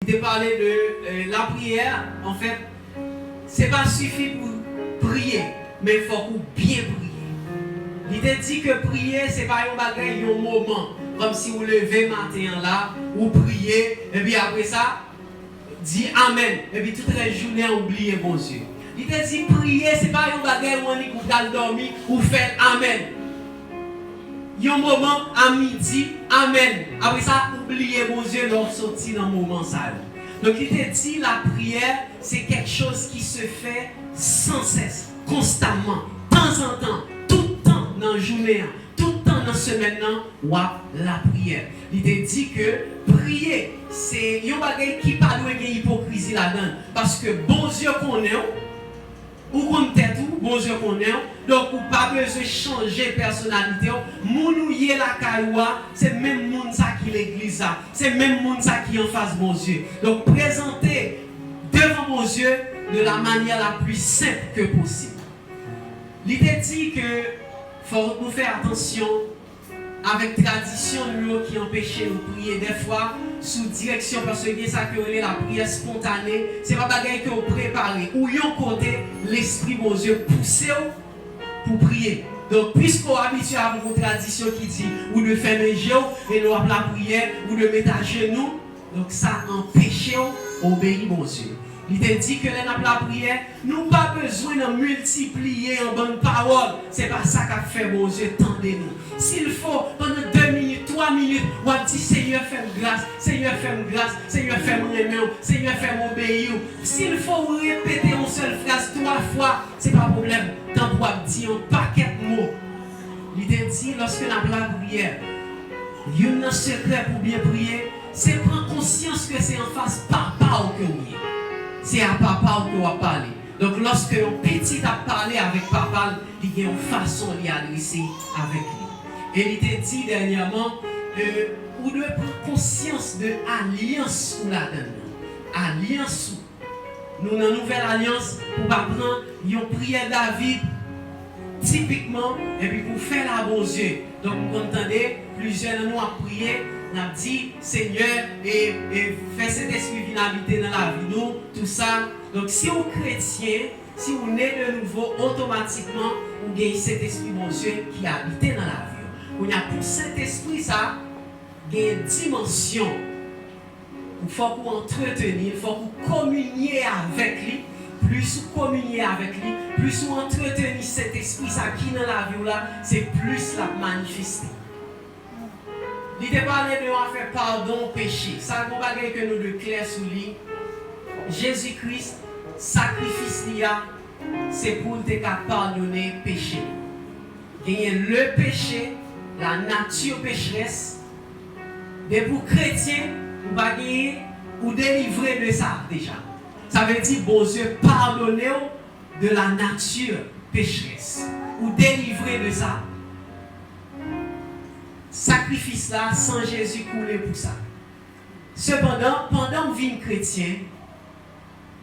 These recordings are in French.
il t'a parlé de la prière. En fait, c'est pas suffit pour prier, mais il faut bien prier. Il t'a dit que prier, c'est pas un bagage, un moment. Comme si vous levez matin là, vous priez, et puis après ça, dit Amen. Et puis toute la journée, oubliez bon Dieu. Il t'a dit prier, c'est pas un bagage où on est dormir ou faire Amen. Il y a un moment à midi, Amen. Après ça, oubliez bon Dieu, l'on sortit dans le moment ça. Donc il t'a dit la prière, c'est quelque chose qui se fait sans cesse, constamment, de temps en temps, tout le temps dans la journée, tout le temps dans la semaine, ou la prière. Il t'a dit que prier, c'est un bagage qui pas de hypocrisie là-dedans. Parce que bon Dieu connaît, ou qu'on tête tout, bon Dieu connaît, donc ou pas besoin de changer personnalité. Mounouye la cailloua, c'est même monde ça qui l'église, c'est même monde ça qui en face bon Dieu. Donc présenter devant bon Dieu de la manière la plus simple que possible. L'idée dit que faut nous faire attention avec tradition qui empêche de prier des fois sous direction parce que ça que la prière spontanée, c'est pas bagaille que vous préparez ou yon côté l'esprit bon Dieu poussé pour prier. Donc puisqu'on habitué à une tradition qui dit ou de faire les jeux et de la prière ou de mettre à genoux, donc ça empêche d'obéir bon Dieu. Il te dit que la prière, nous n'avons pas besoin de multiplier en bonnes paroles. Ce n'est pas ça qu'a fait bon Dieu, tendez-nous. S'il faut, pendant 2 minutes, 3 minutes, on va dire Seigneur, fais-moi grâce, Seigneur, fais-moi grâce, Seigneur, fais-moi aimer, Seigneur, fais-moi obéir. S'il faut répéter une seule phrase 3 fois, ce n'est pas un problème. Tant pour dire un paquet de mots. Il te dit, lorsque nous avons la prière, il y a un secret pour bien prier, c'est prendre conscience que c'est en face papa ou que oui. C'est à papa qu'on va parler. Donc lorsque un petit a parlé avec papa, il y a une façon d'y adresser avec lui. Et il t'a dit dernièrement, vous devez prendre conscience de l'alliance ou la donne. Alliance. Nous, dans la nouvelle alliance, pour prendre une prière David, typiquement, et puis pour faire la bon Dieu. Donc vous entendez, plusieurs de nous ont prié. On a dit, Seigneur, et fais cet esprit venir habiter dans la vie, nous, tout ça. Donc, si vous êtes chrétien, si vous êtes de nouveau, automatiquement, vous gagnez cet esprit, mon Dieu, qui habite dans la vie. On a pour cet esprit, ça, il y a une dimension. Il faut vous entretenir, il faut vous communier avec lui. Plus vous communiez avec lui, plus vous entretenez cet esprit, ça qui dans la vie, là, c'est plus la manifester. Il te parle de nous faire pardon au péché. Ça, c'est que nous de clair sous lui. Jésus-Christ, sacrifice c'est pour te pardonner le péché. Gagner le péché, la nature pécheresse. Mais pour chrétien, vous va gagner ou délivrer de ça déjà. Ça veut dire, bon Dieu, pardonner de la nature pécheresse. Ou délivrer de ça. Sacrifice là sans Jésus couler pour ça. Cependant, pendant que vous êtes chrétien,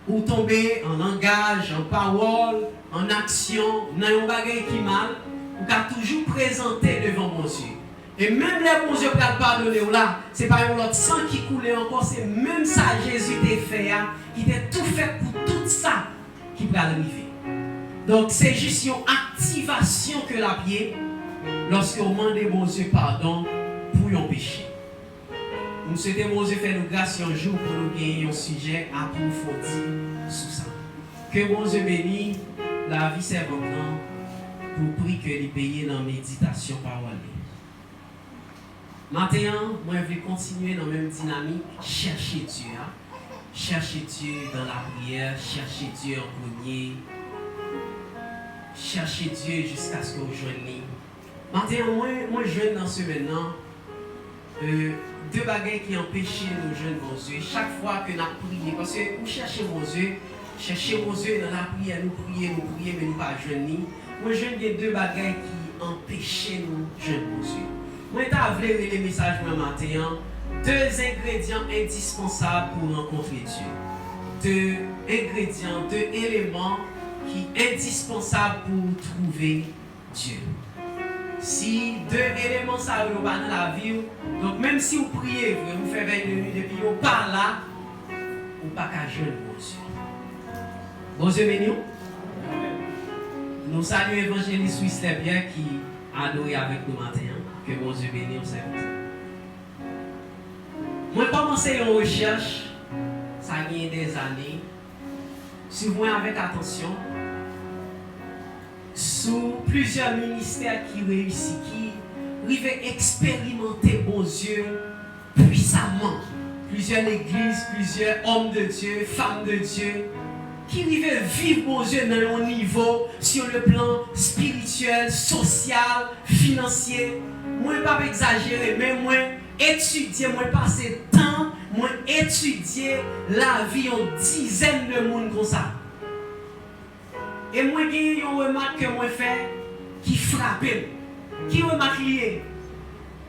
vous tombez en langage, en parole, en action, dans un bagage qui mal, vous êtes toujours présenté devant mon Dieu. Et même les bon Dieu qui a pardonné là, ce n'est pas un autre sang qui coulait encore, c'est même ça Jésus t'a fait, qui t'a tout fait pour tout ça qui va arriver. Donc c'est juste une activation que la pied. Lorsque vous demandez mon Dieu pardon pour un péché. Nous souhaitons mon Dieu faire nous grâce un jour pour nous gagner un sujet à approfondir sur ça. Que mon Dieu bénisse la vie servante pour prier que les payer dans la méditation parole. Maintenant, moi je vais continuer dans la même dynamique, chercher Dieu. Chercher Dieu dans la prière, chercher Dieu en premier. Chercher Dieu jusqu'à ce que vous joigniez. Maintenant, moi jeune dans ce maintenant, deux bagages qui empêchent nos jeunes mon Dieu. Chaque fois que nous prions, parce que vous cherchez mon Dieu dans la prière, nous prions, mais nous pas jeunes. Moi jeune, il y a deux bagages qui empêchent nos jeunes mon Dieu. Moi, je voulu lire les messages ce matin. 2 ingrédients indispensables pour rencontrer Dieu. 2 ingrédients, 2 éléments qui sont indispensables pour trouver Dieu. Si 2 éléments ça vous pas dans la vie, donc même si vous priez, vous faites 20 minutes et puis vous pas là, ou pas qu'à jeune bon Dieu. Bon Dieu béni. Nous saluons l'évangéliste Whistler Pierre qui a adoré avec nous matin. Que bon Dieu béni au service. Moi, commencé une recherche, ça a gagné des années. Suivez-moi avec attention. Sur plusieurs ministères qui réussissent, qui arrivent à expérimenter bon Dieu puissamment. Plusieurs églises, plusieurs hommes de Dieu, femmes de Dieu, qui arrivent à vivre bon Dieu dans un niveau sur le plan spirituel, social, financier. Moi, je ne vais pas exagérer, mais moi, étudier, moi, passer temps, moi, étudier la vie en dizaines de monde comme ça. Et moi, j'ai une remarque que moi fais qui frappe, qui remarque lié.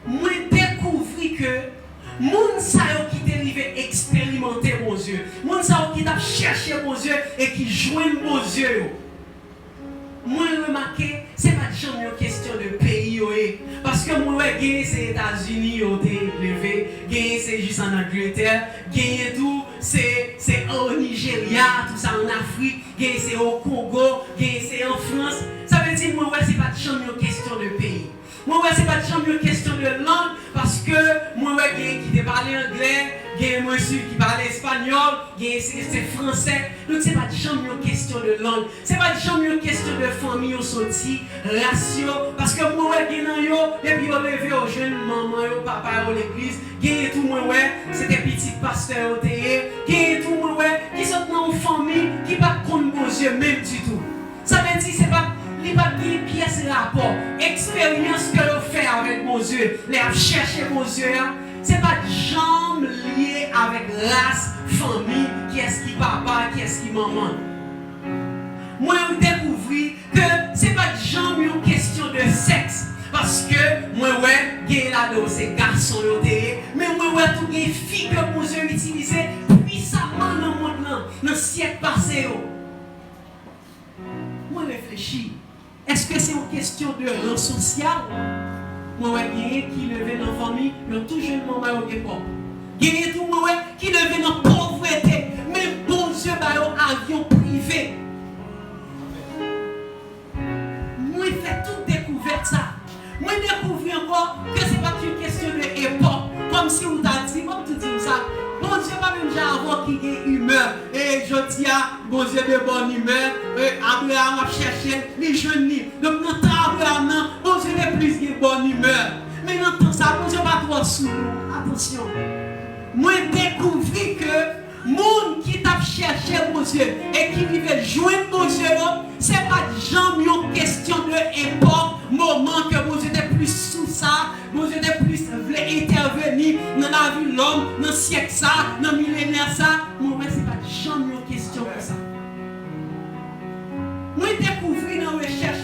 Moi, découvrir que moun sa yo qui t'arrive expérimenter mon Dieu, moun sa yo qui t'a cherché mon Dieu et qui joignent mon Dieu. Moi, remarqué, ce n'est pas une question de pays. Parce que moi, gagner c'est États-Unis, levé, gagner c'est juste en Angleterre, gagner tout, c'est au Nigeria, tout ça en Afrique, gagner c'est au Congo, gagner c'est en France. Ça veut dire, moi, c'est pas une question de pays. Moi, c'est pas une question de langue, parce que moi, qui te parle anglais, il y a un monsieur qui parle espagnol, c'est français. Donc, ce n'est pas une question de langue. Ce n'est pas une question de famille ou sortie, ratio. Parce que moi, depuis on levé aux jeunes, maman, papa, à l'église, il y a tout le monde, c'est des petits pasteurs, il y a tout le monde qui sont dans une famille qui ne pas contre mon Dieu, même du tout. Ça veut dire, c'est pas. Il n'y a pas de pièce rapport, expérience que l'on fait avec mon Dieu, les chercher mon Dieu, ce n'est pas de jambes liées avec race, famille, qui est-ce qui papa, qui est-ce qui maman. Moi, je découvre que ce n'est pas de jambes une question de sexe, parce que moi, ouais, là-dedans, c'est garçon, mais moi, ouais, toutes les filles que mon Dieu utilisait puissamment dans le monde, dans le siècle passé. Moi, je réfléchis. Est-ce que c'est une question de rang social? Moi, il y a qui levé dans la famille, ils ont toujours le moment au départ. Il y a tout le monde qui levé dans la pauvreté, mais bon Dieu, un avion privé. Moi, je fais toute découverte ça. Moi, je découvre encore que ce n'est pas une question d'époque. Comme si on t'a dit, comme tu dis ça. Bon Dieu, pas même avant qui ait humeur. Et je dis à bon Dieu de bonne humeur. Abraham a cherché les jeunes. Donc, dans le temps Abraham, bon Dieu de plus de bonne humeur. Mais dans le temps ça, bon Dieu pas trop sous. Attention. Moi, découvrir que monde qui t'a cherché mon Dieu et qui vivait joindre mon Dieu, ce n'est pas jamais une question d'époque, moment que mon Dieu est plus sous ça, mon Dieu est plus voulait intervenir dans la vie de l'homme, dans le siècle ça, dans le millénaire ça. Moi, ce n'est pas jamais une question comme ça. Moi, découvrir dans la recherche,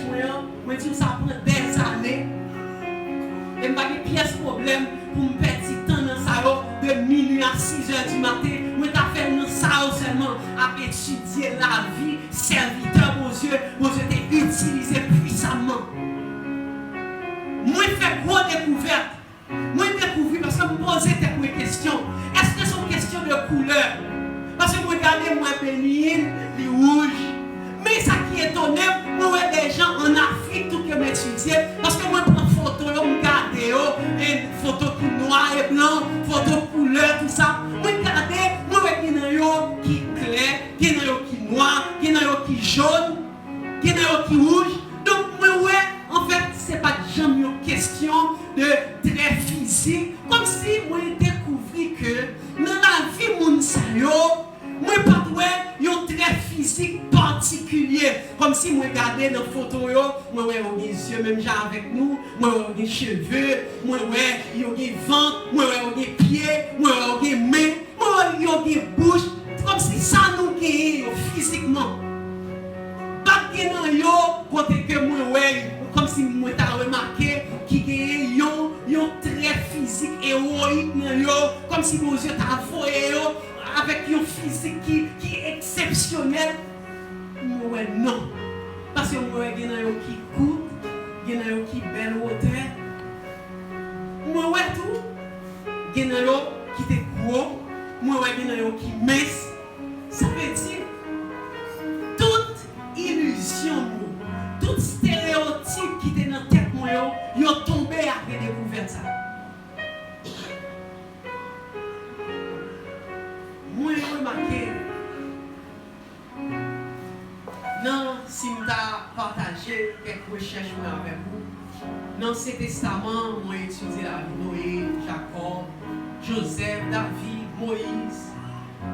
moi, je dis ça prend des années. Et je n'ai pas de pièce problème pour me perdre du temps dans ça, de minuit à 6h du matin. Moi, je fait dans ça seulement à étudier la vie, serviteur, mon Dieu t'est utilisé puissamment. Moi, je fais gros découverte. Moi, je découvre parce que je me posais des questions. Est-ce que c'est une question de couleur? Parce que vous regardez, moi, béni, les rouges. Mais ça qui est étonnant, moi, des gens en Afrique, tout que m'étudier. Parce que moi, je prends photo, je regarde, et photo qui noir et blanc, photo couleur, tout ça. Moi, je regarde, moi, il y en a qui clair, il y en a qui noir, il y en a qui jaune, il y en a qui rouge. Donc, moi, en fait, ce n'est pas jamais une question de trait physique. Comme si moi, je découvrais que dans la vie, mon sayo, moi, pas un trait physique particulier. Comme si moi, regardais dans la photo, moi, on a des yeux, même genre avec nous, moi, on a des cheveux, moi, on a des ventres, moi, on a des pieds, moi, on a des mains, moi, on a des bouches. Comme si ça nous guérit physiquement. Pas que yo, côté que moi, comme si moi, t'as remarqué, qu'il y a un trait physique héroïque, comme si mon Dieu t'a envoyé avec un physique qui est exceptionnel. Moi, non. Parce que moi, il y en a qui coûtent, il y en a qui belle hauteur. Moi, tout. Il y en a qui est gros, moi, il y en a qui mince, remarqué, non, si je partagé quelques recherches avec vous, dans l'Ancien Testament, moi j'ai étudié la vie de Noé, Jacob, Joseph, David, Moïse.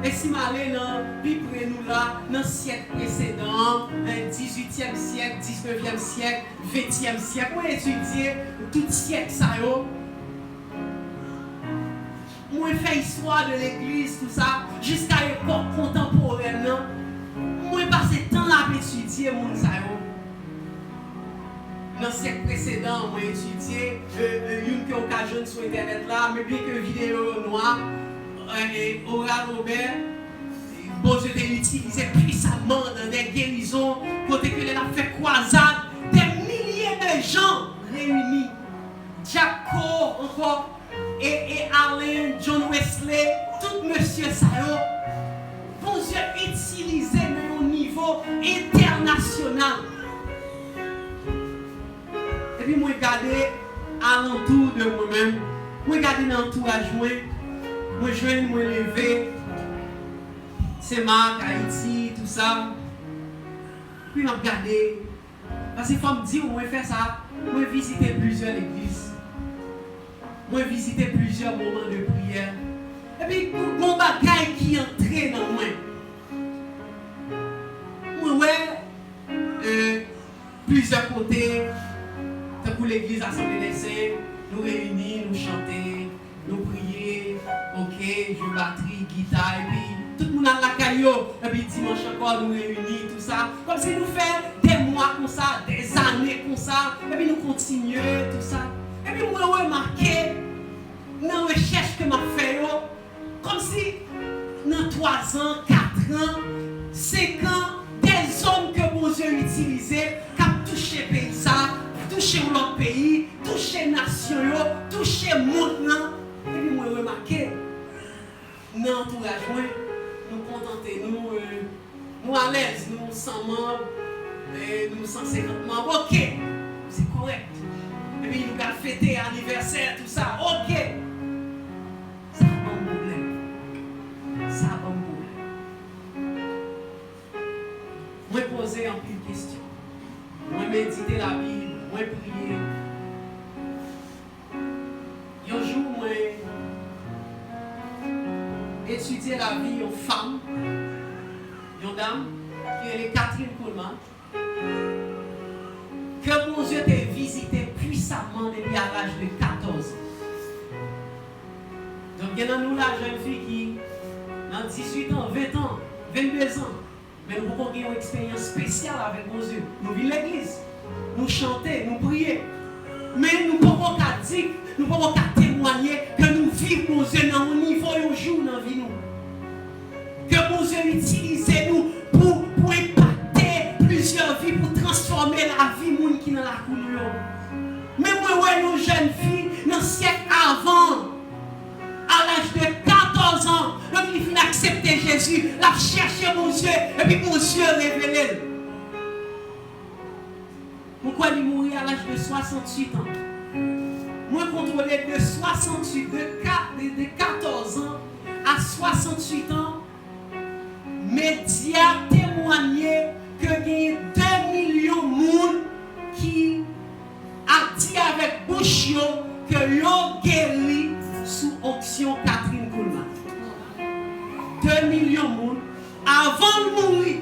Et si je vais dans nous là, dans le siècle précédent, 18e siècle, 19e siècle, 20e siècle, moi j'ai étudié tout siècle ça. Moi j'ai fait l'histoire de l'église, tout ça, jusqu'à l'époque contemporaine. Moi j'ai passé temps à étudier mon ça. Dans le siècle précédent, moi j'ai étudié une occasion sur internet là, mais bien que vidéo noire. Et Oral Robert, bon Dieu t'a utilisé puissamment dans des guérisons, côté que a fait croisade, des milliers de gens réunis. Jaco encore, et Alain, John Wesley, tout monsieur Sao, bon Dieu utilisé au niveau international. Et puis moi regarder alentour de moi-même, moi regarder dans l'entourage moi je vais me lever, c'est Marc, Haïti, tout ça. Puis je vais regarder. Parce qu'il faut me dire, moi faire ça, moi visiter plusieurs églises. Moi visiter plusieurs moments de prière. Et puis, mon bagage qui entrait dans moi. Moi, ouais, plusieurs côtés. Pour l'église Assemblée des Saints, nous réunir, nous chanter, nous prier. Ok, je batterie, guitare, et puis tout le monde a la caillou, et puis dimanche encore nous réunir, tout ça. Comme si nous faisons des mois comme ça, des années comme ça, et puis nous continuons, tout ça. Et puis moi, je remarqué dans la recherche que je fait, comme si dans 3 ans, 4 ans, 5 ans, des hommes que mon Dieu utilisait, qui ont touché le pays, touché l'autre pays, touché la nation, touché le monde. Et puis moi, je remarqué, dans l'entourage, nous contenter, nous à l'aise, nous sans membres, nous 150 membres, ok, c'est correct. Et puis nous allons fêter anniversaire, tout ça, ok. Ça n'a pas de problème. Ça n'a pas de problème. Moi, poser un peu de questions. Moi, méditer la Bible, moi, prier. Un jour, moi, étudier la vie d'une femme, d'une dame, qui est Catherine Kuhlman, que mon Dieu t'a visité puissamment depuis à l'âge de 14 ans. Donc, il y a nous la jeune fille qui, dans 18 ans, 20 ans, 22 ans, mais nous avons une expérience spéciale avec mon Dieu. Nous vivons l'église, nous chantons, nous prions, mais nous ne pouvons pas dire, nous ne pouvons pas témoigner que nous vivons mon Dieu dans un niveau un jour dans la vie. Que mon Dieu utilise nous pour impacter plusieurs vies, pour transformer la vie de gens qui dans la couleur. Mais moi, nos jeunes filles, dans le siècle avant, à l'âge de 14 ans, donc il finit accepter Jésus, la chercher mon Dieu, et puis mon Dieu révélé. Pourquoi il mourit à l'âge de 68 ans? Moi, contrôlé de 68, de 14 ans à 68 ans, médias témoigné que il y a 2 millions de monde qui a dit avec bouche que l'on guérit sous option Catherine Kuhlman. 2 millions de monde avant de mourir.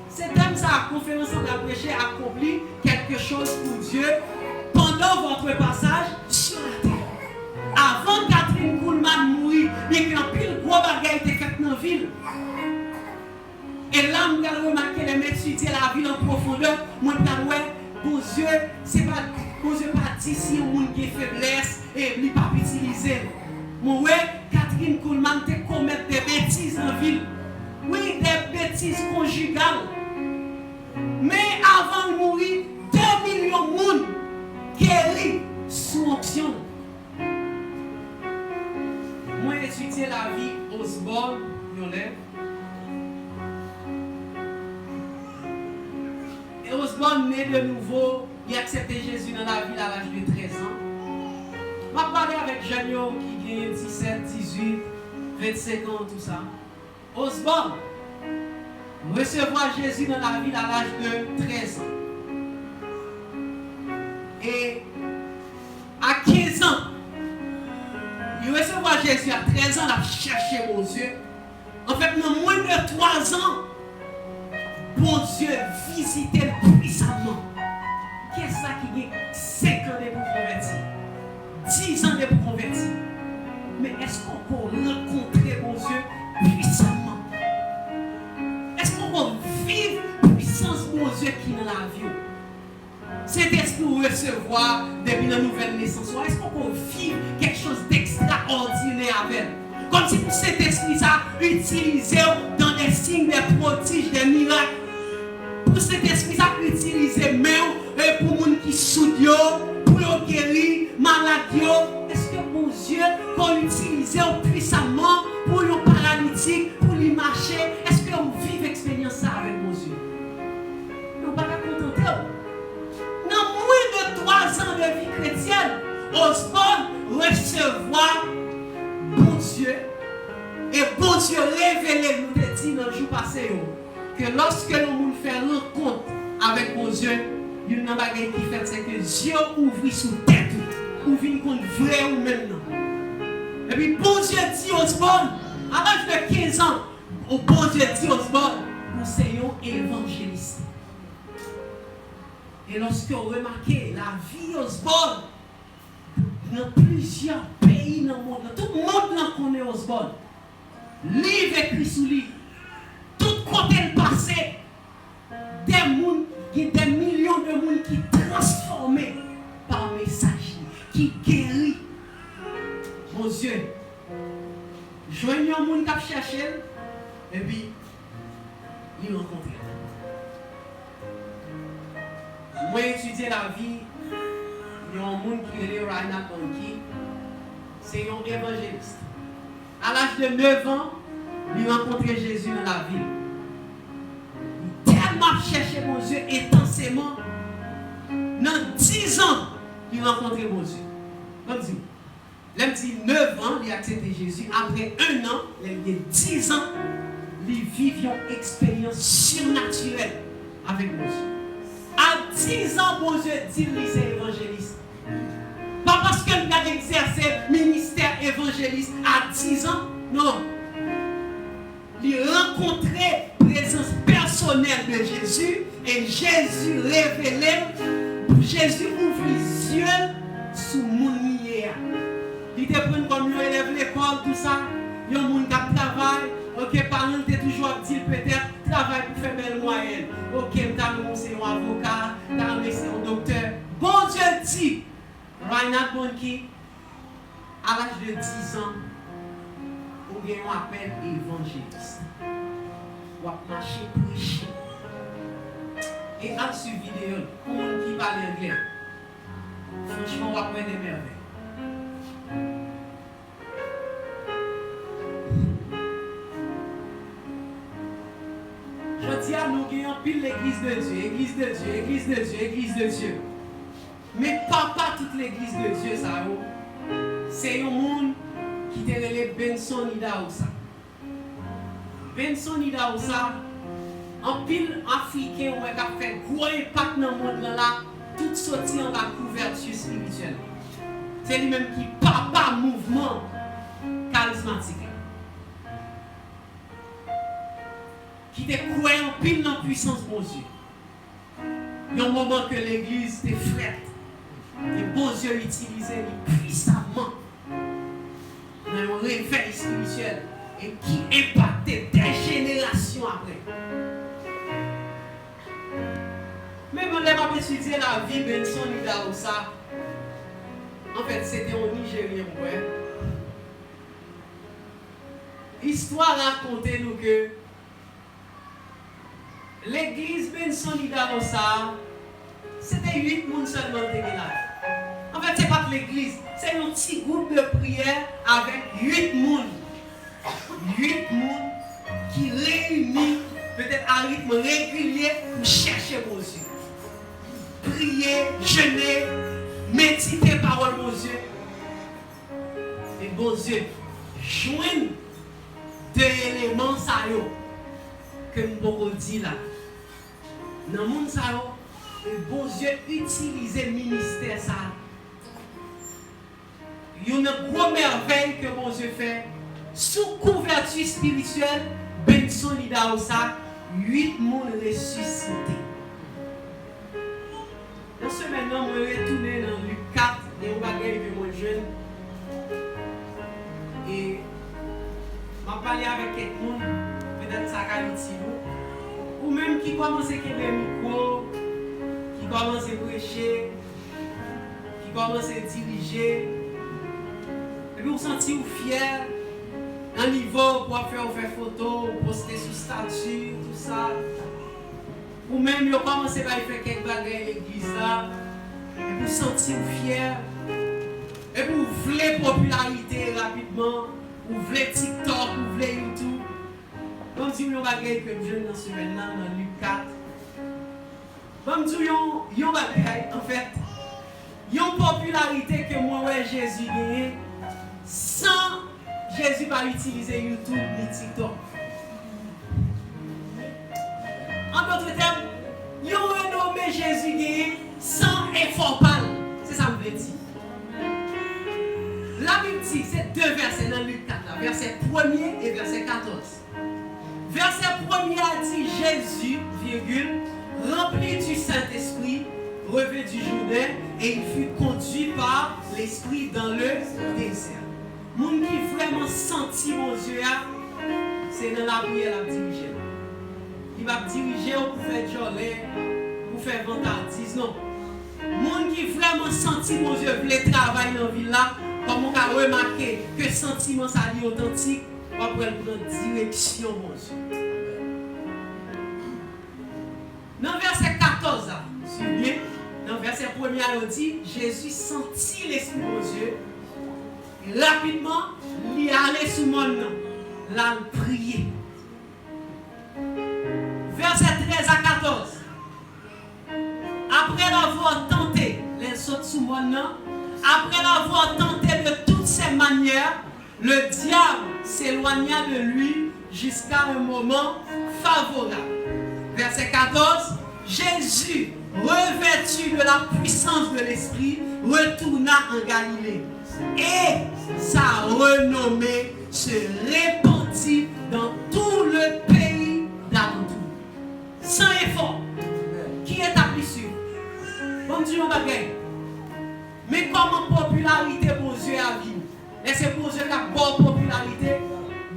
C'est comme ça la conférence de la prêcher accompli quelque chose pour Dieu pendant votre passage sur la terre. Avant Catherine Kuhlman mourir, il y a un pile gros bagage était fait dans la ville. Et là, je vais remarquer les mecs étudier la ville en profondeur. Moi, je vais dire, bon Dieu, c'est pas bon Dieu pas dit si on a une faiblesse et il ne pas utiliser. Moi, Catherine Kuhlman te commettre des bêtises en ville. Oui, des bêtises conjugales. Mais avant de mourir, 2 millions de monde guéris sous option. Moi, j'ai étudié la vie Osborne, Violet. Et Osborne né de nouveau, il a accepté Jésus dans la vie à l'âge de 13 ans. Je vais parler avec Janio qui a 17, 18, 25 ans, tout ça. Osborne recevoir Jésus dans la ville à l'âge de 13 ans. Et à 15 ans, il recevoir Jésus à 13 ans, il a cherché mon Dieu. En fait, dans moins de 3 ans, bon Dieu visitait puissamment. Qu'est-ce qui est 5 ans de pour convertir, 10 ans de pour convertir. Mais est-ce qu'on peut rencontrer mon Dieu puissamment? Est-ce qu'on peut vivre la puissance de mon Dieu qui est dans la vie? C'est est-ce qu'on recevoir depuis la nouvelle naissance? Est-ce qu'on peut vivre quelque chose d'extraordinaire avec? Comme si pour cet esprit ça utilisé dans des signes, des prodiges, des miracles. Pour cet esprit ça utilisé même pour les gens qui souffrent, pour les guérir, malades. Est-ce que mon Dieu peut utiliser puissamment pour les paralytiques, pour les marcher? Est-ce qu'on vit l'expérience ça avec mon Dieu? On ne va pas contenter. Dans moins de 3 ans de vie chrétienne, Osborne recevoir bon Dieu. Et bon Dieu révélé, nous te dit dans le jour passé, que lorsque le monde fait rencontre avec bon Dieu, il y a une bagarre qui fait, c'est que Dieu ouvre sous tête, ouvre une compte vrai ou même non. Et puis bon Dieu dit Osborne, à l'âge de 15 ans, bon Dieu dit Osborne, nous sommes évangélistes. Et lorsque vous remarquez la vie Osborne, dans plusieurs pays dans le monde, tout le monde connaît Osborne. Livre écrit sous livre. Tout côté le passé, des millions de monde qui transformés par message, qui guérit. Mon Dieu, joignez un monde qui cherche et puis il rencontre. Moi, étudier la vie, il y a un monde qui est Reinhard Bonnke, c'est un évangéliste. À l'âge de 9 ans, il a rencontré Jésus dans la ville. Il a tellement cherché mon Dieu intensément. Dans 10 ans, il a rencontré mon Dieu. Comme dit, il a dit 9 ans, il a accepté Jésus. Après 1 an, il a 10 ans, il vit une expérience surnaturelle avec mon Dieu. À 10 ans, mon Dieu dit qu'il est évangéliste. Pas parce qu'il a exercé le ministère évangéliste à 10 ans, non. Il a rencontré la présence personnelle de Jésus et Jésus révélé, Jésus ouvre les yeux sous mon hier. Il te prend comme il élève l'école, tout ça. Il y a un monde qui travaille. Ok, parents, tu es toujours dit peut-être travail pour faire belle moyenne. Ok, tu as c'est un avocat, tu as c'est un docteur. Bon Dieu dit, Reinhard Bonnke, à l'âge de 10 ans, on a un appel évangéliste. On va marcher, prêcher. Et à ce vidéo, pour les gens qui parlent anglais, franchement, on va prendre des merveilles. Je dis à nous qui ont pile l'église de Dieu, église de Dieu, église de Dieu, église de Dieu. Mais pas toute l'église de Dieu, ça, c'est un monde qui te relève Benson Idaoussa. Benson Idaoussa, en pile africain, on a fait gros impact dans le monde là, tout sorti en la couverture spirituelle. C'est lui-même qui papa mouvement charismatique. Qui te croit en pile dans la puissance de mon Dieu. Il y a un moment que l'église te frette. Et bon Dieu utilisait puissamment dans un réveil spirituel et qui impactait des générations après. Même on a étudié la vie de Benson Idaoussa. En fait, c'était un Nigérien. L'histoire racontait nous que l'église Benson Idaoussa, c'était 8 personnes seulement qui étaient là. En fait, ce n'est pas l'église, c'est un petit groupe de prière avec 8 personnes. 8 personnes qui réunissent peut-être à un rythme régulier pour chercher mon Dieu. Prier, jeûner, méditer parole mon Dieu. Et bon Dieu, joindre deux éléments ça yo que nous pouvons dire là. Dans le monde ça yo, le bon Dieu utilise le ministère ça. Il y a une grosse merveille que bon Dieu fait sous couverture spirituelle, Benson Lida ça, 8 monde ressuscités. Dans ce maintenant, je vais retourner dans Luc 4 et on va gagner de mon jeune. Et je vais parler avec quelqu'un, peut-être ça va être ou même qui commence à écrire des micros, qui commence à prêcher, qui commence à diriger. Et puis vous sentez fier, un niveau pour faire photo, poster sur statut, tout ça. Ou même vous commencez à faire quelques bagages à l'église là, et vous sentez fier, et vous voulez popularité rapidement, vous voulez TikTok, vous voulez YouTube. Comme si vous avez que je dans ce semaine là, dans Luc 4. Comme si vous avez en fait, une popularité que moi, Jésus gagne, sans Jésus va utiliser YouTube ni TikTok. En d'autres termes, ils ont renommé Jésus gagne sans effort pâle. C'est ça que je veux dire. La Bible dit, c'est deux versets dans Luc 4, là, verset 1er et verset 14. Verset 1er a dit Jésus, virgule, rempli du Saint-Esprit, revêtu du Jourdain, et il fut conduit par l'Esprit dans le désert. Mon qui vraiment senti mon Dieu, c'est dans la prière la diriger. Il va diriger pour faire jolie, pour faire vantardise. Non. Mon qui vraiment senti mon Dieu, voulait travailler dans la ville là, comme on a remarqué que le sentiment ça est authentique, on va prendre direction mon Dieu. Dans verset 14, suivez bien, dans verset 1er, on dit Jésus sentit l'Esprit de Dieu. Et rapidement, il est allé sur mon nom. Là, il priait. Verset 13 à 14. Après l'avoir tenté, les autres sous mon nom, après l'avoir tenté de toutes ses manières, le diable s'éloigna de lui jusqu'à un moment favorable. Verset 14. Jésus, revêtu de la puissance de l'Esprit, retourna en Galilée. Et sa renommée se répandit dans tout le pays d'alentour. Sans effort. Qui est appris sur? Bon Dieu, on va gagner. Mais comment popularité pour Dieu a vu? Laissez pour Dieu la bonne popularité.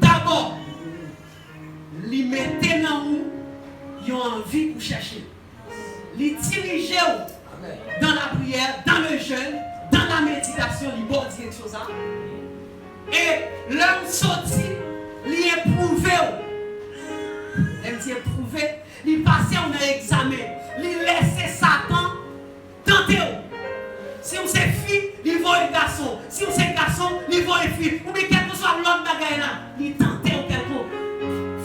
D'abord, il mettait dans où ils ont envie pour chercher. Il dirigeait dans la prière, dans le jeûne, dans la méditation, il bord direction ça. Et l'homme sorti, il éprouvé. Elle dit éprouvé, il passait en examen, il laissait Satan tenter. Si vous êtes fille, il voit un garçon. Si vous êtes garçon, il voit une fille. Ou bien quel que soit l'autre bagaille là, il tentait quelque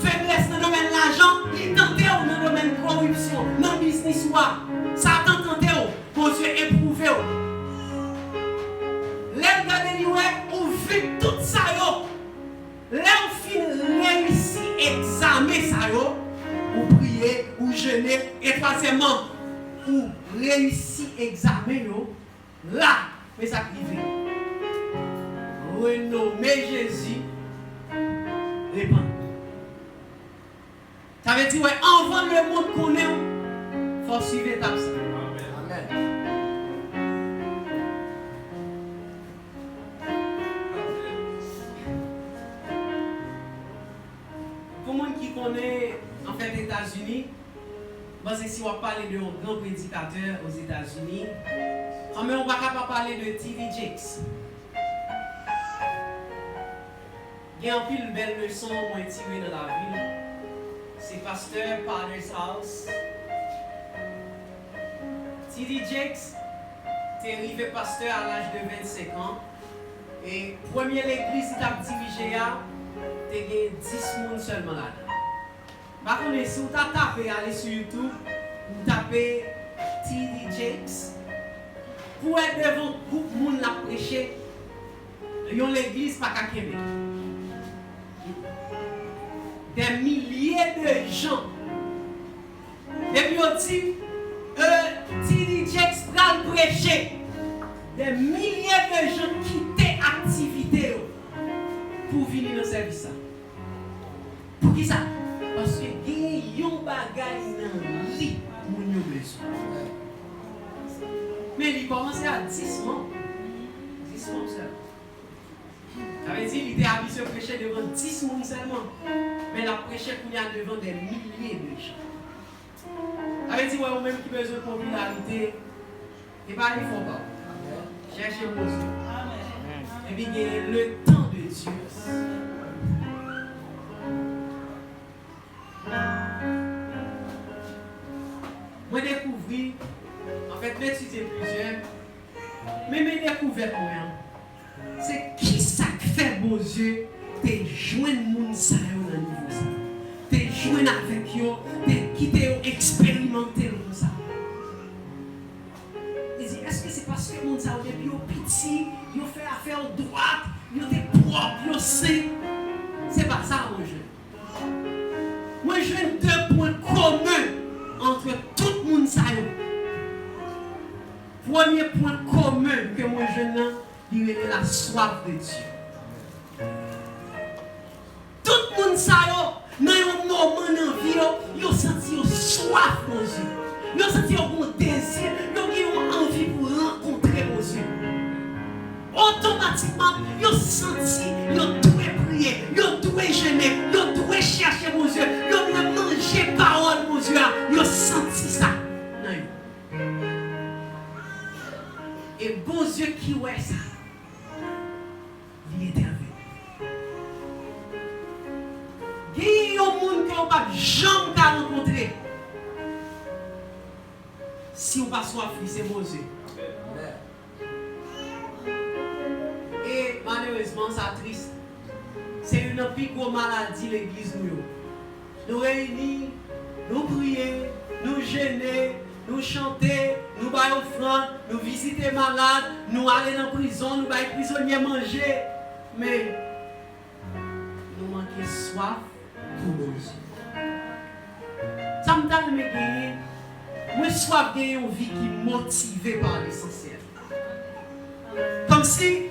faiblesse dans le domaine de l'argent, il tentait dans le domaine de corruption, dans le business. Satan tentait, pour Dieu éprouvé. L'air de ou vit tout ça, l'air fin réussi examiner ça, ou prier, ou jeûner, et troisièmement, ou réussi examiner, là, mais ça privé. Renommer Jésus, répand. Ça veut dire, avant le monde qu'on est, il faut suivre l'étape. Amen. Pour les gens qui connaissent en fait les États-Unis, parce que si on parle de grand prédicateur aux États-Unis, mais on ne va pas parler de T.D. Jakes. Il y a un peu de belles leçons qu'on a tirées dans la vie. C'est pasteur Potter's House. T.D. Jakes est arrivé pasteur à l'âge de 25 ans. Et première l'église qu'il a dirigée, il y a 10 personnes seulement là-dedans. Par contre, si vous tapez, allez sur YouTube, vous tapez T.D. Jakes. Pour être devant beaucoup de monde la prêcher, l'église pas qu'à Québec. des milliers de gens. Et puis on dit, T.D. Jakes va prêcher. Des milliers de gens quittaient l'activité pour venir dans le service. Pour qui ça? Parce que il y a un bagage dans le lit pour nous besoin. Mais il commençait à 10 mois. 10 mois seulement. Ça veut dire qu'il était habitué à prêcher devant 10 mois seulement. Mais il a prêché devant des milliers de gens. Ça veut dire que même qui a besoin de popularité, et pas il faut pas. Cherchez vos yeux. Et puis il y a le temps de Dieu. Moi j'ai découvert, en fait, j'ai étudié plusieurs, mais j'ai découvert moi, c'est qui ça fait beaux yeux, t'es joindre moun sa yo dans niveau ça. T'es joindre avec yo, t'es qui t'es expérimenté comme ça. Est-ce que c'est parce que moun sa yo depuis petit, yo fait affaire droite, yo t'es propre, yo c'est. C'est pas ça moi je. Moi j'ai deux points communs entre tout le monde. Premier point commun que moi je n'ai, il est la soif de Dieu. Tout le monde dans un moment dans la vie, il a senti soif de Dieu. Il a senti un désir, il a envie pour rencontrer mon Dieu. Automatiquement, il a senti, il doit prier, il doit jeûner, il doit chercher mon Dieu, il doit manger parole mon Dieu. Il a senti ça. Et bon Dieu qui ouais ça, il est avec. Il y a un monde qui n'a pas jamais rencontré. Si on ne passe pas soif, c'est bon Dieu. Et malheureusement, ça triste. C'est une plus grosse maladie l'église nous. Nous réunir, nous prier, nous jeûner, nous chanter, nous bailler offrande, nous visiter malades, nous aller dans la prison, nous bailler prisonniers manger. Mais nous manquons soif pour manger. Ça me donne de gagner. Moi, soif de gagner une vie qui est motivée par l'essentiel. Comme si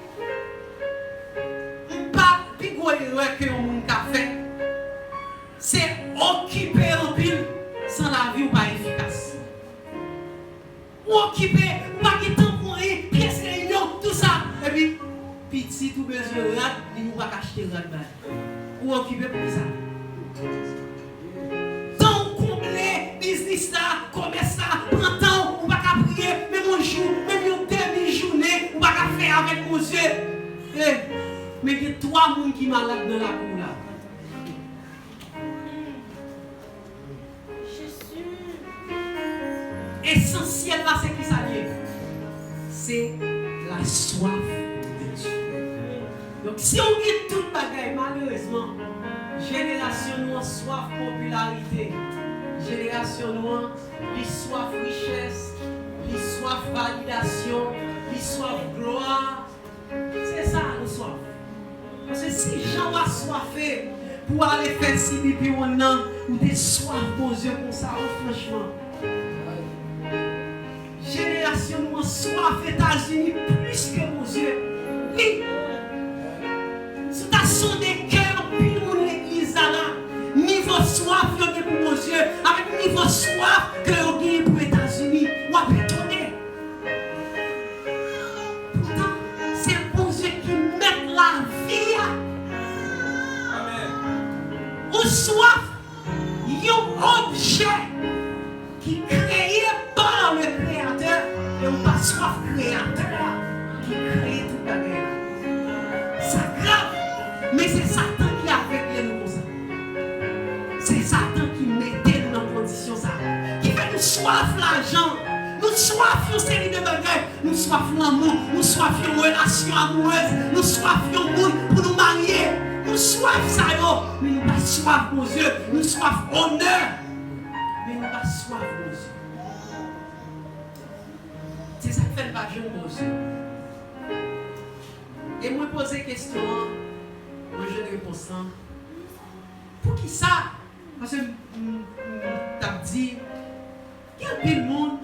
pas plus gros erreur que mon café, c'est occuper en pile sans la vie ou pas efficace. Ou occuper, ou pas de temps pour rien, pièce réunion, tout ça. Et puis, petit tout besoin de rat, il ne va pas acheter rat. Ou occuper pour ça. Temps complet, business là, commerce là, prends temps, ou pas qu'à prier, même un jour, même une demi-journée, ou pas qu'à faire avec mon Dieu. Mais il y a 3 personnes qui sont malades dans la cour là. Essentiel là, c'est qui ça lié? C'est la soif de Dieu. Donc si on quitte toute bagaille, malheureusement, génération nous en soif popularité, génération nous en soif richesse, soif validation, soif gloire. C'est ça nous soif. Parce que si Jean va soifer pour aller faire si puis on a ou des soif pour Dieu comme ça, franchement. Génération nous en soif États-Unis plus que mon Dieu. Oui. C'est ta son des cœurs puis mon église là. Niveau soif que pour mon Dieu, avec niveau soif que vous avez pour les États-Unis, ou à étonner. Pourtant, c'est bon Dieu qui met la vie. Amen. Ou soif, il y a un objet qui est créé par le Créateur, et on pas soif créateur qui crée tout le monde. C'est grave, mais c'est Satan qui a fait nous comme ça. C'est Satan qui mettait nous dans la condition ça. Qui fait nous soif l'argent, nous soif une série de bagages, nous soif l'amour, nous soif une relation amoureuse, nous soif un monde pour nous marier, nous soif ça mais nous pas soif pour Dieu, nous soif honneur, mais nous pas soif pour Dieu. C'est ça qui fait pas jeune pour Dieu. Et moi poser question, moi je réponds ça. Pour qui ça? Parce que t'as dit, il y a plein de monde.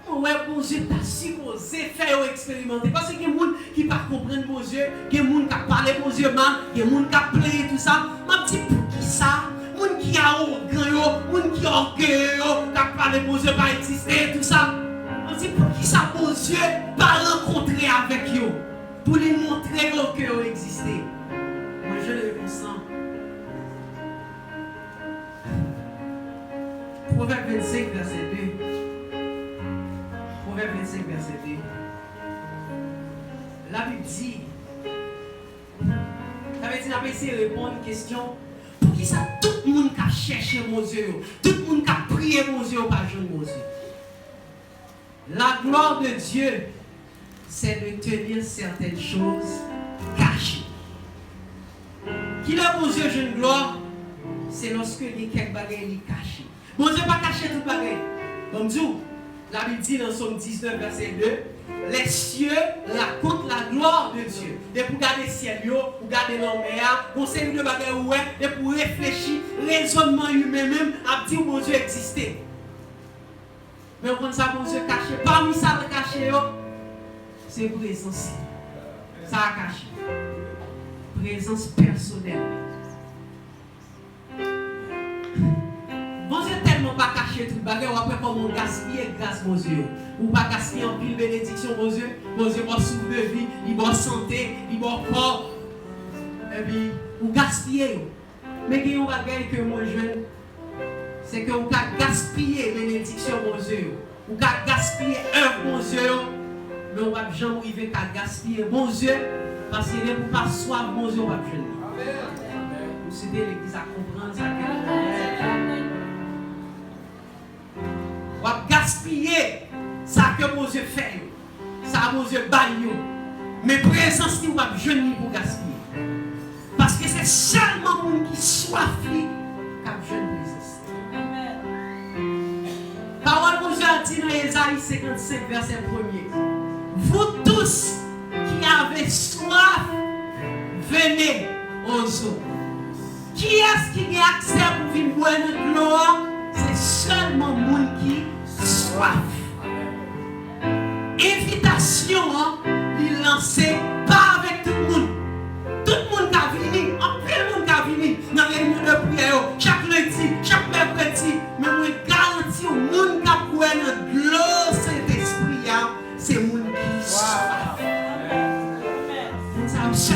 Ouais, bon Dieu, t'as supposé faire expérimenter. Parce qu'il y a des gens qui ne comprennent pas bon Dieu, il y a des gens qui parlent bon Dieu mal, il y a des gens qui plaident tout ça. Je dis, pour qui ça? Les gens qui ont orgueil, les gens qui ont orgueil, qui parlent bon Dieu, pas exister, tout ça. Je dis, pour qui ça, bon Dieu, pas rencontrer avec eux, pour lui montrer que vous existez. Moi, je le ressens. Proverbe 25, verset 2. Proverbe 25, verset 2. La Bible dit, on va essayer de répondre à une question. Pour qui ça, tout le monde qui a cherché mon Dieu, tout le monde qui a prié mon Dieu, pas jeune mon Dieu. La gloire de Dieu, c'est de tenir certaines choses cachées. Qui est mon Dieu, jeune gloire, c'est lorsque il y a quelques bagages cachés. Mon Dieu pas caché tout bagaille. Comme Dieu, la Bible dit dans Somme 19, verset 2, les cieux racontent la gloire de Dieu. Et pour garder le ciel, pour garder l'enfer, pour série de bagages, et pour réfléchir, raisonnement humain même, à dire mon Dieu existait. Mais on prend ça, mon Dieu caché. Parmi ça, le caché, c'est présence. Ça a caché. Présence personnelle. Mon Dieu tellement pas caché tout le bagage, ou après comment on gaspille grâce mon Dieu. Ou pas gaspiller en pile bénédiction mon Dieu va souffle de vie, il va santé, il va corps. Et puis, ou gaspiller. Mais il y a un bagage que moi jeune, c'est que on a gaspillé bénédiction mon Dieu. Ou a gaspillé œuvre mon Dieu. Mais on va jamais arriver à gaspiller mon Dieu, parce qu'il est pour pas soif mon Dieu, on va jeune. Nous c'est l'église à comprendre ça. On va gaspiller ça que mon Dieu fait, ça mon Dieu baille. Mais présence qui va jeune pour gaspiller. Parce que c'est seulement les gens qui soif qui a jeune présence. Parole mon Dieu a dit dans Ésaïe 55 verset 1er. Vous tous qui avez soif, venez aux eaux. Qui est-ce qui a accès pour vivre boire notre gloire? C'est seulement les gens qui soif. Invitation, il lancé pas avec tout le monde. Tout le monde qui a venu, en plein monde qui a venu dans les réunions de prière, chaque lundi, chaque mercredi. Mais je garantis aux gens qui a boire notre gloire, Saint-Esprit, c'est les gens qui soif. C'est ça.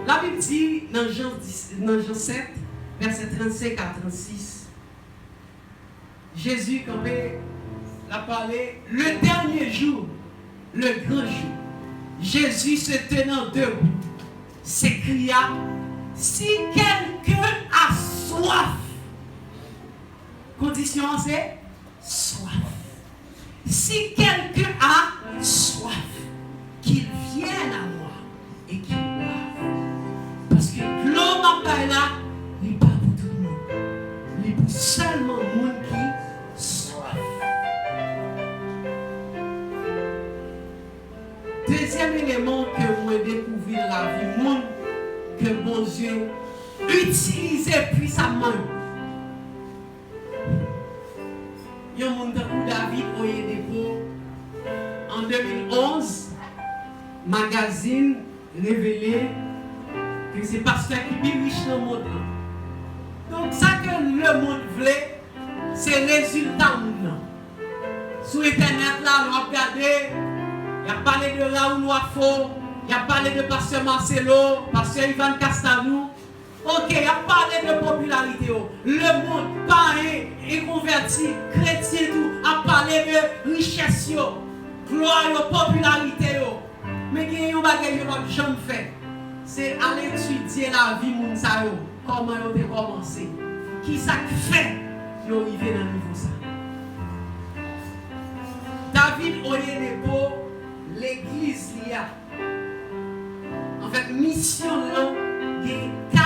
La Bible dit dans Jean 7, verset 35 à 36, Jésus, quand il a parlé, le dernier jour, le grand jour, Jésus se tenant debout, s'écria, si quelqu'un a soif, condition c'est soif. Si quelqu'un a soif, qu'il vienne à moi et qu'il boive. Parce que l'homme là, il n'est pas pour tout le monde. Il est pour seulement le monde qui soif. Deuxième élément que moi découvert dans la vie, monde que mon Dieu utilisait puissamment. Il y a un monde où David Oyedepo en 2011, magazine révélé que c'est pasteur qui est plus riche dans le monde. Donc ça que le monde voulait, c'est le résultat. Sur internet là, on a regardé, il a parlé de Raoul Wafo, il a parlé de pasteur Marcelo, pasteur Ivan Castanou. Ok, il a parlé de popularité. Le monde pareil et converti, chrétien, tout, a parlé de richesse, gloire, popularité. Mais il y a un bagage que je ne fais. C'est aller étudier la vie de Mounsayo. Comment ils ont commencé. Qui ça fait qu'ils sont arrivés dans le niveau ça. David Oyedepo, l'église là. En fait, mission là, il y a 4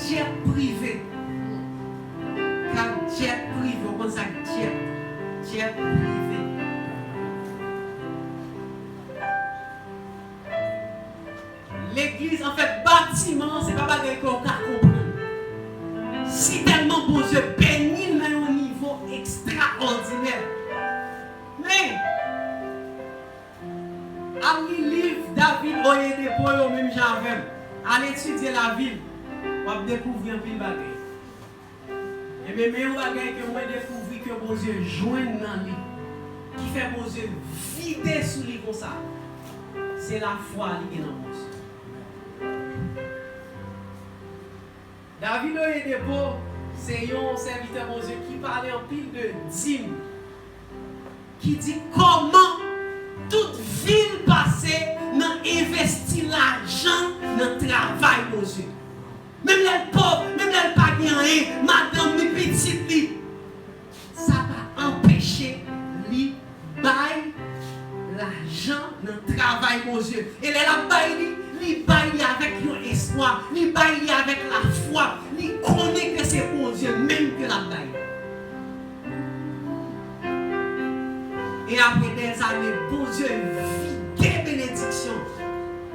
jets privés. 4 jets privés. On pense à jet privé. L'église, en fait, bâtiment, c'est pas bagarre qu'on bon Dieu béni à un niveau extraordinaire. Mais, à livre David Oyedepo, même j'avais, à étudier la ville, on va découvrir un peu de bagaille. Et bien, mais un bagaille que moi découvrir que bon Dieu joint dans lui, qui fait bon Dieu vider sous lui comme ça, c'est la foi qui est dans mon Dieu. David Oyedepo, c'est un serviteur mon Dieu qui parlait en pile de dîmes, qui dit comment toute ville passée n'a investi l'argent dans le travail mon Dieu. Même les pauvres, même les pas rien, madame, mes petites, ça va empêcher lui bailler l'argent dans le travail mon Dieu. Et la baille, il baille avec un espoir, il baille avec la foi, il connaît que c'est bon Dieu, même que la baille. Et après des années, bon Dieu vit des bénédictions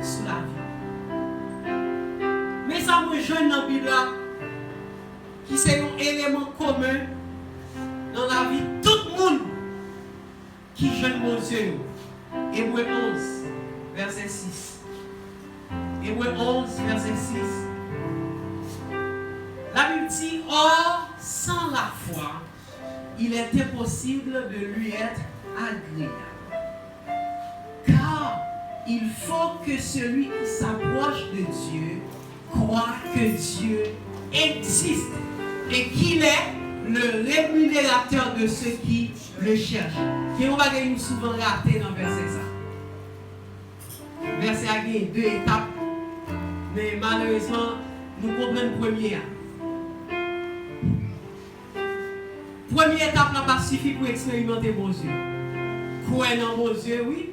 sous la vie. Mais ça me jeune dans la Bible qui c'est un élément commun dans la vie de tout le monde qui jeune mon Dieu. Hébreux 11, verset 6. Hébreux 11, verset 6. La Bible dit, or, sans la foi, il est impossible de lui être agréable. Car il faut que celui qui s'approche de Dieu croit que Dieu existe et qu'il est le rémunérateur de ceux qui le cherchent. Et on va gagner souvent raté dans le verset ça. Verset a gagné 2 étapes, mais malheureusement, nous comprenons première. Première étape n'a pas suffi pour expérimenter mon Dieu. Croire dans mon Dieu, oui.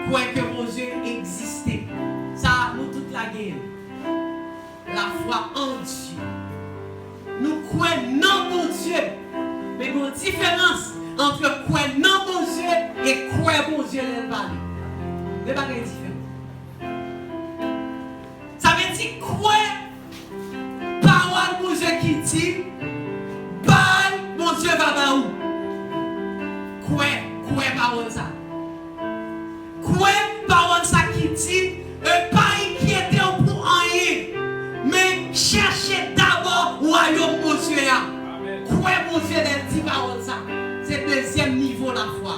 Croire que mon Dieu existait. Ça, nous toute la guerre. La foi en Dieu. Nous croyons dans mon Dieu. Mais il y a une différence entre croire dans mon Dieu et croire mon Dieu dans le palais. Les bagages différents. Ça veut dire croire parole mon Dieu qui dit bye mon Dieu va ba où. Croire parole ça. Croire parole ça qui dit pas inquiéter pour rien. Mais cherchez d'abord le royaume mon Dieu. Croire mon Dieu les 10 paroles ça. C'est le deuxième niveau de la foi.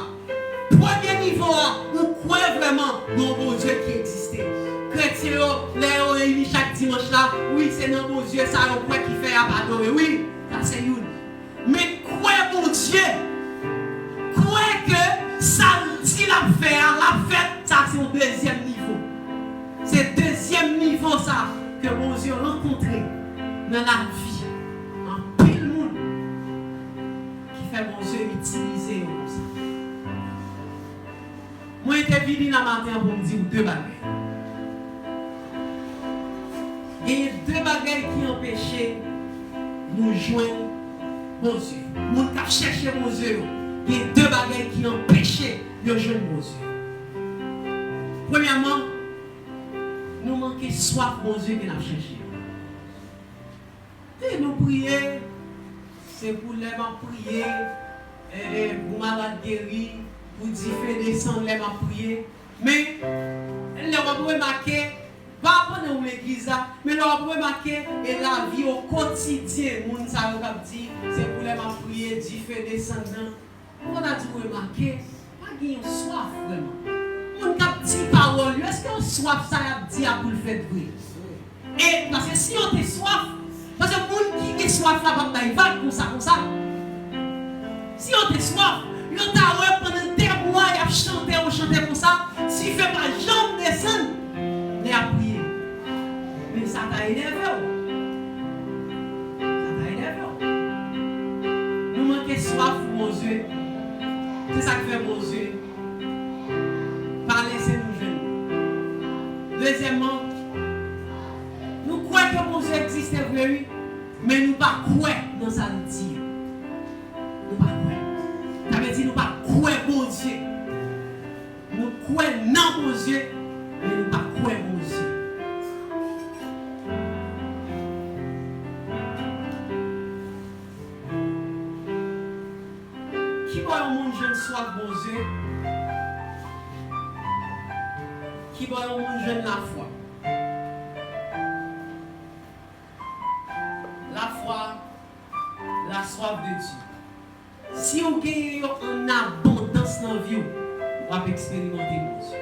Premier niveau, vous croyez vraiment dans mon Dieu qui existait. Chrétiens, les réunis chaque dimanche là, oui, c'est dans mon Dieu, ça, on croit qu'il fait adorer. Oui, ça c'est une. Mais croyez mon Dieu. Croyez que ça dit la fête, ça c'est au deuxième niveau. C'est le deuxième niveau ça que mon Dieu a rencontré dans la vie. En pile monde qui fait mon Dieu utiliser comme ça. Moi, j'étais venu dans le matin pour me dire 2 bagages. Il y a 2 bagages qui empêchaient nous joindre mon Dieu. Nous avons cherché mon Dieu. Il y a 2 bagages qui empêchaient de joindre mon Dieu. Premièrement, nous manquons soif mon Dieu qui nous cherché. Et nous prier, c'est pour les prier, pour malade guéri. Pour dire faire descendre les m'a prier. Mais, les va remarquer, pas pendant l'église, mais les va remarquer et la vie au quotidien, moun sa yo k'ap dit, c'est pour les m'a prier, dire faire descendre. On a dit remarquer, pas gagner soif vraiment. Moun k'ap dit parole, est-ce qu'on soif ça a dit pour le faire prier? Et parce que si on est soif, parce que moun qui est soif là pas vague comme ça. Si on est soif, on t'a pendant des mois, il a chanté comme ça. S'il ne fait pas jambe descendre, il a prié. Mais ça t'a énervé. Ça t'a énervé. Nous manquons soif pour mon Dieu. C'est ça qui fait mon Dieu. Pas laisser nous jeunes. Deuxièmement, nous croyons que mon Dieu existe vrai, mais nous ne pas croire dans sa dire. Nous ne pas croire. Ça veut dire nous ne pas croire mon Dieu. Nous croyons dans mon Dieu, mais nous ne pas croire mon Dieu. va un monde jeune soif bon Dieu? Qui va un monde jeune la foi? La foi, la soif de Dieu. Si vous gagnez en abondance dans la vie, vous allez expérimenter mon Dieu.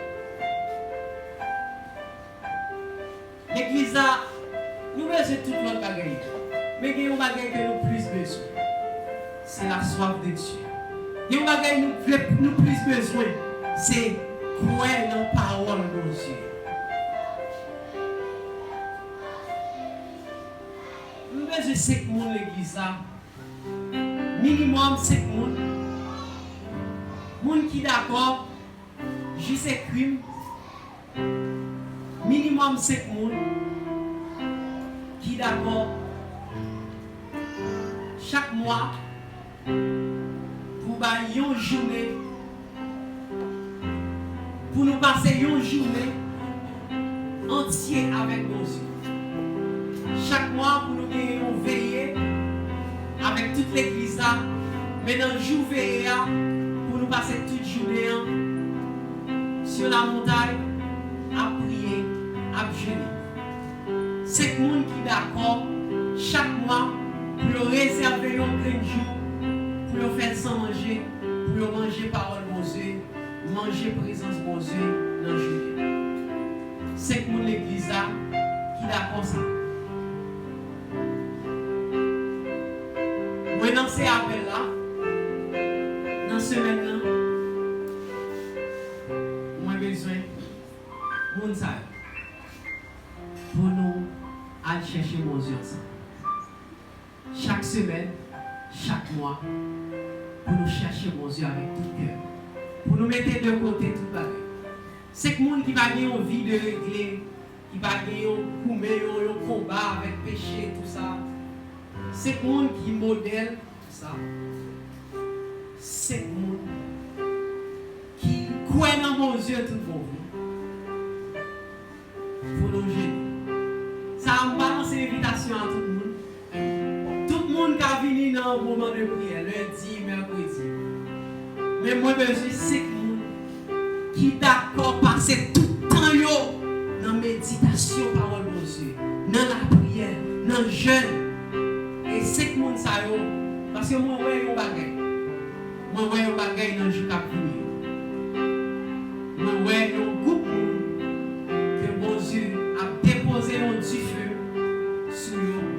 L'église a, nous besoin tout le monde bagaille. Mais il y a un bagage que nous plus besoin. C'est la soif de Dieu. Il y a un bagage que nous plus besoin. C'est croire dans la parole de Dieu. Nous besoin 5 personnes l'église là. Minimum 5 personnes. Moun qui d'accord, juste crime. Minimum 5 personnes qui d'accord chaque mois pour une journée, pour nous passer une journée entière avec nos yeux. Chaque mois pour nous veiller avec toute l'église là, mais dans le jour veillé pour nous passer toute journée sur la montagne à prier, à jeûner. 5 personnes qui d'accord chaque mois pour réserver un plein jour, pour faire sans manger, pour manger parole de Dieu, manger présence de Dieu dans le jour. 5 personnes l'église là qui d'accord ça. Moi dans ces appels là, dans ce semaine là, moi besoin de monde pour nous aller chercher mon Dieu ensemble. Chaque semaine, chaque mois, pour nous chercher mon Dieu avec tout cœur. Pour nous mettre de côté tout le monde. C'est que monde qui va gagner une vie de régler, qui va gagner un combat avec péché, tout ça. C'est que monde qui modèle tout ça. C'est que monde qui croit dans mon Dieu tout le monde. Pour nous gêner. Ça va balancer l'invitation à tout le monde. Tout le monde qui a venu dans un moment de prière, lundi, mercredi. Mais moi, je suis 5 personnes qui d'accord passer tout le temps dans la méditation, parole de Dieu, dans la prière, dans le jeûne. Et 5 personnes, ça y est, parce que moi, je vois un bagage. Moi, je vois un bagage dans le jour qui vient. Moi, je vois un groupe que mon Dieu a déposé un du feu sur eux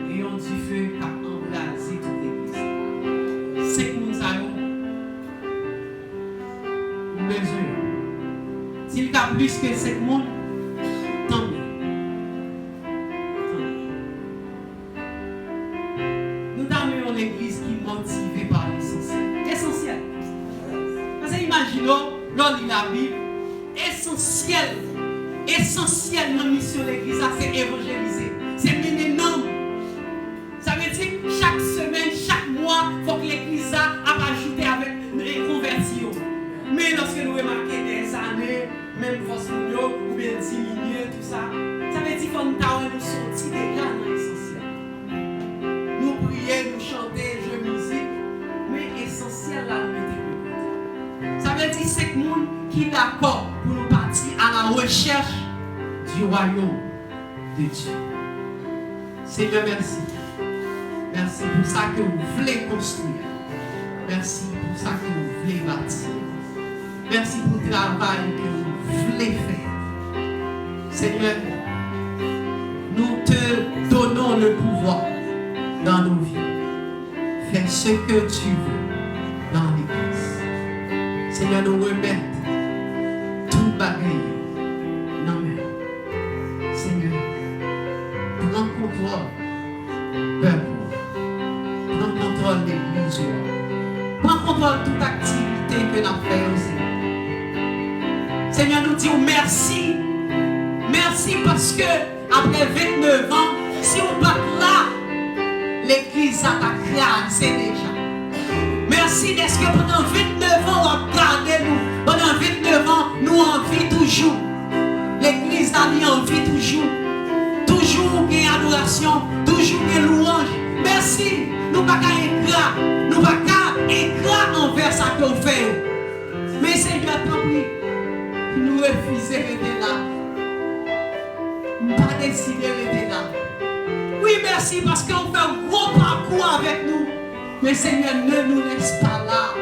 et un du feu qui a embrasé toute l'église. 5 personnes, ça y est. S'il y a plus que 5 monde, tant mieux. Nous avons une église qui est motivée par l'essentiel. Essentiel. Parce que imaginons, lors de la Bible, essentiel dans la mission de l'église, c'est évangéliser. C'est mener nom. Ça veut dire que chaque semaine, chaque mois, il faut que l'église a ajouté avec les convertis. Mais lorsque nous remarquons des années, même force ou bien diminuer, tout ça, ça veut dire qu'il faut nous sortir déjà dans l'essentiel. Nous prier, nous chanter, jouer musique, mais essentiel là, nous mettons. Ça veut dire que c'est que nous qui est d'accord pour nous partir à la recherche du royaume de Dieu. Seigneur, merci. Merci pour ça que vous voulez construire. Merci pour ça que vous voulez bâtir. Merci pour le travail que vous voulez faire. Seigneur, nous te donnons le pouvoir dans nos vies. Fais ce que tu veux dans l'église. Seigneur, nous remettons tout bagaille dans nos mains. Seigneur, prends contrôle, peuple. Prends contrôle de l'église. Prends contrôle de toute activité que nous faisons. Seigneur, nous disons merci. Merci parce que après 29 ans, si on bat là, l'église a crasé déjà. Merci parce que pendant 29 ans, on a gardé nous. Pendant 29 ans, nous en vie toujours. L'église a mis en vie toujours. Toujours qu'il y a adoration, toujours qu'il y a louange. Merci. Nous ne pouvons pas être ingrat. Nous ne pouvons pas être ingrat envers sa refuser rester là. Pas décider rester là. Oui, merci parce qu'on fait un gros parcours avec nous. Mais Seigneur, ne nous laisse pas là.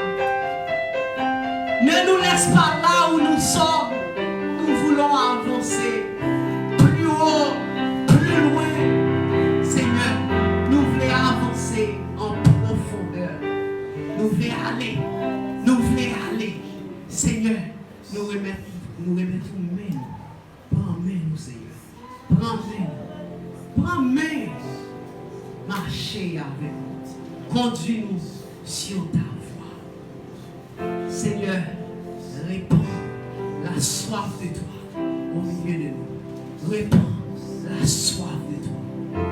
Ne nous laisse pas là où nous sommes. Nous voulons avancer plus haut, plus loin. Seigneur, nous voulons avancer en profondeur. Nous voulons aller. Nous voulons aller. Seigneur, nous remettons main. Prends main, nous, Seigneur. Prends main. Prends main. Marchez avec nous. Conduis-nous sur ta voie. Seigneur, répands la soif de toi au milieu de nous. Répands la soif de toi.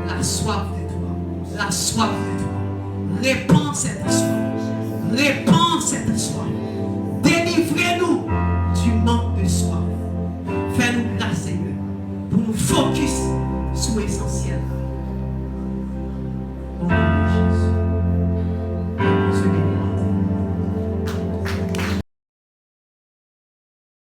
La soif de toi. La soif de toi. Répands cette soif. Répands cette soif. Délivrez-nous du manque de soif. Fais-nous grâce, Seigneur, pour nous focus sur l'essentiel.